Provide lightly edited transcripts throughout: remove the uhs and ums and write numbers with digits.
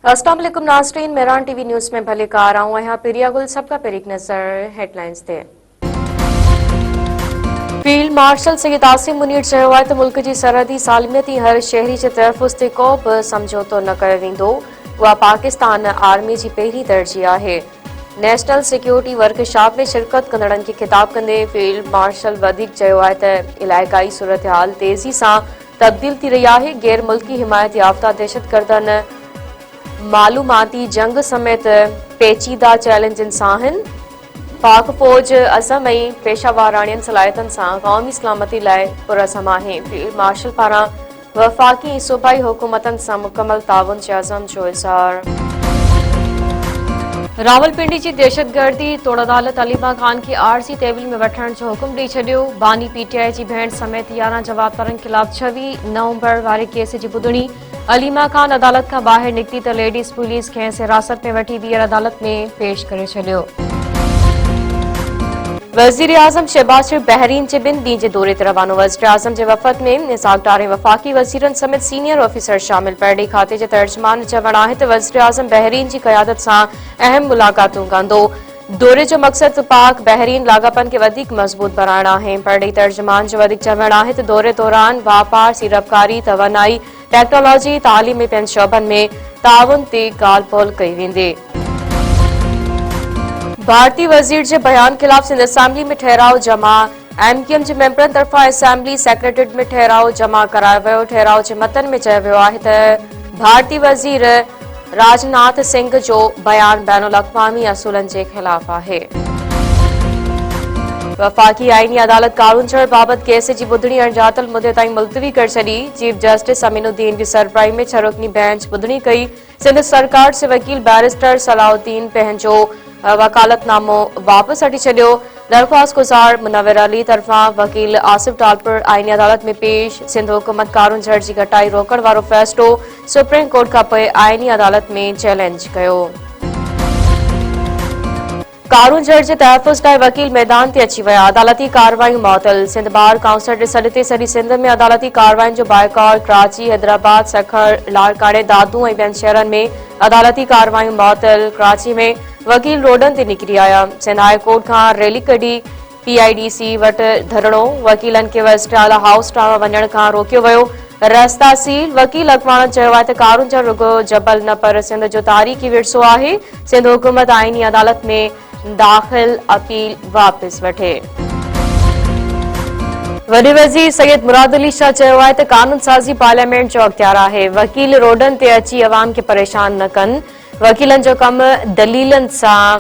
अस्सलाम वालेकुम नाज़रीन, मेरान टीवी न्यूज़ में भले कार आऊं यहाँ पिरिया गुल सबका पेरिक नज़र हेडलाइंस ते। फील्ड मार्शल सैयद आसिम मुनीर चयो आहे त मुल्क जी सरहदी सालमियत हर शहरी जे तहफ़ुज़ ते को बि समझौतो न कयो वेंदो। उहा पाकिस्तान आर्मी जी पहिरीं तरजीह आहे। नेशनल सिक्योरिटी वर्कशॉप में शिरकत कंदड़नि खे ख़िताब कंदे फील्ड मार्शल वधीक चयो आहे त इलाइक़ाई सूरतहाल तेज़ी सां तब्दील थी रही आहे। गैर मुल्की हिमायत याफ़्ता दहशतगर्दनि मालूमाती जंग समेत पेचीदा चैलेंजनि सां आहिनि। पाक फौज अज़म ऐं पेशावाराणियुनि सलाहियतनि सां क़ौमी सलामती लाइ पुरज़म आहे। फील्ड मार्शल पारां वफ़ाक़ी ऐं सूबाई हुकूमतनि सां मुकमल ताउन जे अज़म जो इज़हार। रावलपिंडी जी दहशतगर्दी तोड़ अदालत अलीमा ख़ान खे आरज़ी तहवील में वठण जो हुकुम ॾेई छॾियो। बानी पीटीआई जी भेण समेत 11 जवाबदारनि ख़िलाफ़ 26 नवंबर वारे केस जी ॿुधणी। अलीमा ख़ान अदालत खां ॿाहिरि निकिती त लेडीज़ पुलिस खेसि हिरासत में वठी वीर अदालत में पेश करे छॾियो। वज़ीर आज़म शहबाज शरीफ बहरीन जे 2 ॾींहं जे दौरे ते रवानो। वज़ीर आज़म जे वफ़द में इसाक़दार ऐं वफ़ाक़ी वज़ीरनि समेत सीनियर ऑफिसर शामिल। पहिरीं खाते जे तर्जुमान चवणु आहे त वज़ीर आज़म बहरीन जी क़यादत सां अहम मुलाक़ातूं कंदो। दौरे जो मक़सद पाक बहरीन लाॻापनि खे वधीक मज़बूत बणाइणु आहे। पहिरीं तर्जुमान जो वधीक चवणु आहे त दौरे दौरान वापार, सीड़पकारी, तवानाई, टेक्नोलॉजी, तालीम ऐं ॿियनि शोबनि में ताउन ते ॻाल्हि ॿोल कई वेंदी। भारतीय वज़ीर जे बयान ख़िलाफ़ सिंध असेंबली में ठहराव जमा। एमक्यूएम जे मेंबरनि तरफ़ां असेंबली सेक्रेटरीट में ठहराव जमा करायो वियो। ठहराव जे मतन में चयो वियो आहे त भारतीय वज़ीर राजनाथ सिंह जो बयान बैनुल अक़वामी असूलनि जे ख़िलाफ़ आहे। वफ़ाक़ी आईनी अदालत कारून चढ़ बाबति केस जी ॿुधणी अणॼातल मुदे ताईं मुलतवी करे छॾी। चीफ जस्टिस अमीनुद्दीन जी सरबराही में 6 रुकनी बेंच ॿुधणी कई। सिंध सरकार जे वकील बैरिस्टर सलाउद्दीन पंहिंजो वकालतनामो वापस हटी छॾियो। दरख़्वास्त गुज़ार मुनव्वर अली तरफ़ां वकील आसिफ टालपुर आईनी अदालत में पेश। सिंध हुकूमत कारून झड़ जी घटाई रोकण वारो फ़ैसिलो सुप्रीम कोर्ट खां पोइ आईनी अदालत में चैलेंज कयो। कारून झड़ जे तहफ़ुज़ लाइ वकील मैदान ते अची विया। अदालती कार्रवायूं मुअतल। सिंध बार काउंसिल जे सॾ ते सॼी सिंध में अदालती कार्रवायुनि जो बाइकॉट। कराची, हैदराबाद, सखर, लाड़काणे, दादू ऐं ॿियनि शहरनि में अदालती कार्रवायूं मुअतल। कराची में वकील रोडनि ते निकिरी आया। सिंध हाई कोर्ट खां रैली कढी पीआईडीसी वटि धरणो। वकीलनि खे वज़ीर आला हाउस ॾांहुं वञण खां रोकियो वियो। रस्ता सील। वकील अॻवान चयो आहे त कारून झड़ रुगो जबल न पर सिंध जो तारीख़ी विरसो आहे। सिंध हुकूमत आईनी अदालत में दाख़िल अपील वापस वठे। वॾे वज़ीर सैयद मुराद अली शाह चयो आहे त कानून साज़ी पार्लियामेंट जो अख़्तियार आहे। वकील रोडनि ते अची अवाम खे परेशान न कनि। वकीलनि जो कम दलीलनि सां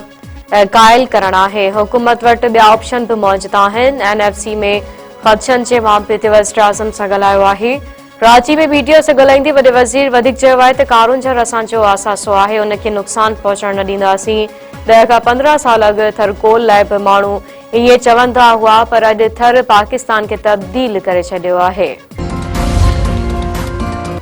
क़ाइल करणु आहे। हुकूमत वटि ॿिया ऑप्शन बि मौजूद आहिनि। एनएफसी में ख़दशनि जे मामले ते वज़ीर आज़म सां ॻाल्हायो आहे। कराची में मीडिया सां ॻाल्हाईंदे वॾे वज़ीर वधीक चयो आहे त कारून झड़ असांजो असासो आहे। उनखे नुक़सान पहुचण न ॾींदासीं। 10 खां 15 साल अॻु थरकोल लाइ बि माण्हू इहे चवंदा हुआ, पर अॼु थर पाकिस्तान खे तब्दील करे छॾियो आहे।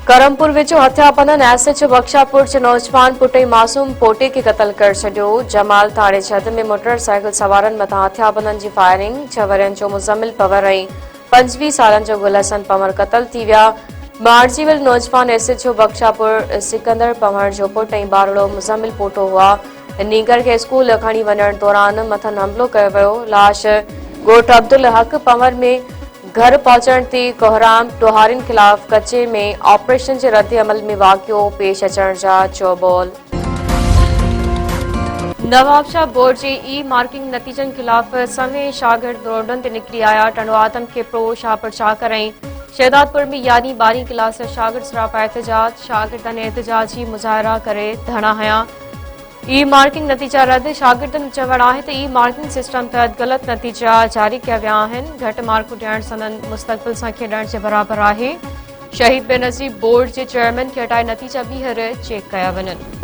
करमपुर वेझो हथियाबंदनि एसएचओ बख्शापुर जे नौजवान पुट ऐं मासूम पोटे खे क़तल करे छॾियो। जमाल थाणे छत में मोटरसाइकिल सवारनि मथां हथियाबंदनि जी फायरिंग। 6 वरियनि जो मुज़मिल पवर ऐं 25 सालनि जो गुलहसन पवर क़तल थी विया। मार्जीवल नौजवान एसएचओ बख्शापुर सिकंदर पवर जो पुट ऐं बारड़ो मुज़मिल पोटो हुआ। नीगर खे स्कूल खणी वञण दौरान मथनि हमलो कयो वियो। लाश ॻोठ अब्दुल हक पवर में घर पहुचण ते कोहराम टोहारियुनि ख़िलाफ़ कचे में ऑपरेशन जे रद्द अमल में वाक़ियो पेश अचण जा चौबोल। नवाबशाह बोर्ड जे ई मार्किंग नतीजनि ख़िलाफ़ सवें शागिर्द रोडनि ते निकिरी आया। टंडो आदम खेपड़ो, शाहपुर चाकर ऐं शहदादपुर में 11वीं 12वीं क्लास शागिर्द सरापा एहतजाज। शागिर्दनि एहतजाजी मुज़ाहिरा करे धरना हंया। ई मार्किंग नतीजा रद्द। शागिर्दनि चवणु आहे त ई मार्किंग सिस्टम तहत ग़लति नतीजा जारी कया विया आहिनि। घटि मार्कूं ॾियण संदनि मुस्तक़बिल सां खेॾण जे बराबरि आहे। शहीद बेनज़ीर बोर्ड जे चेयरमैन खे हटाए नतीजा ॿीहर चेक कया वञनि।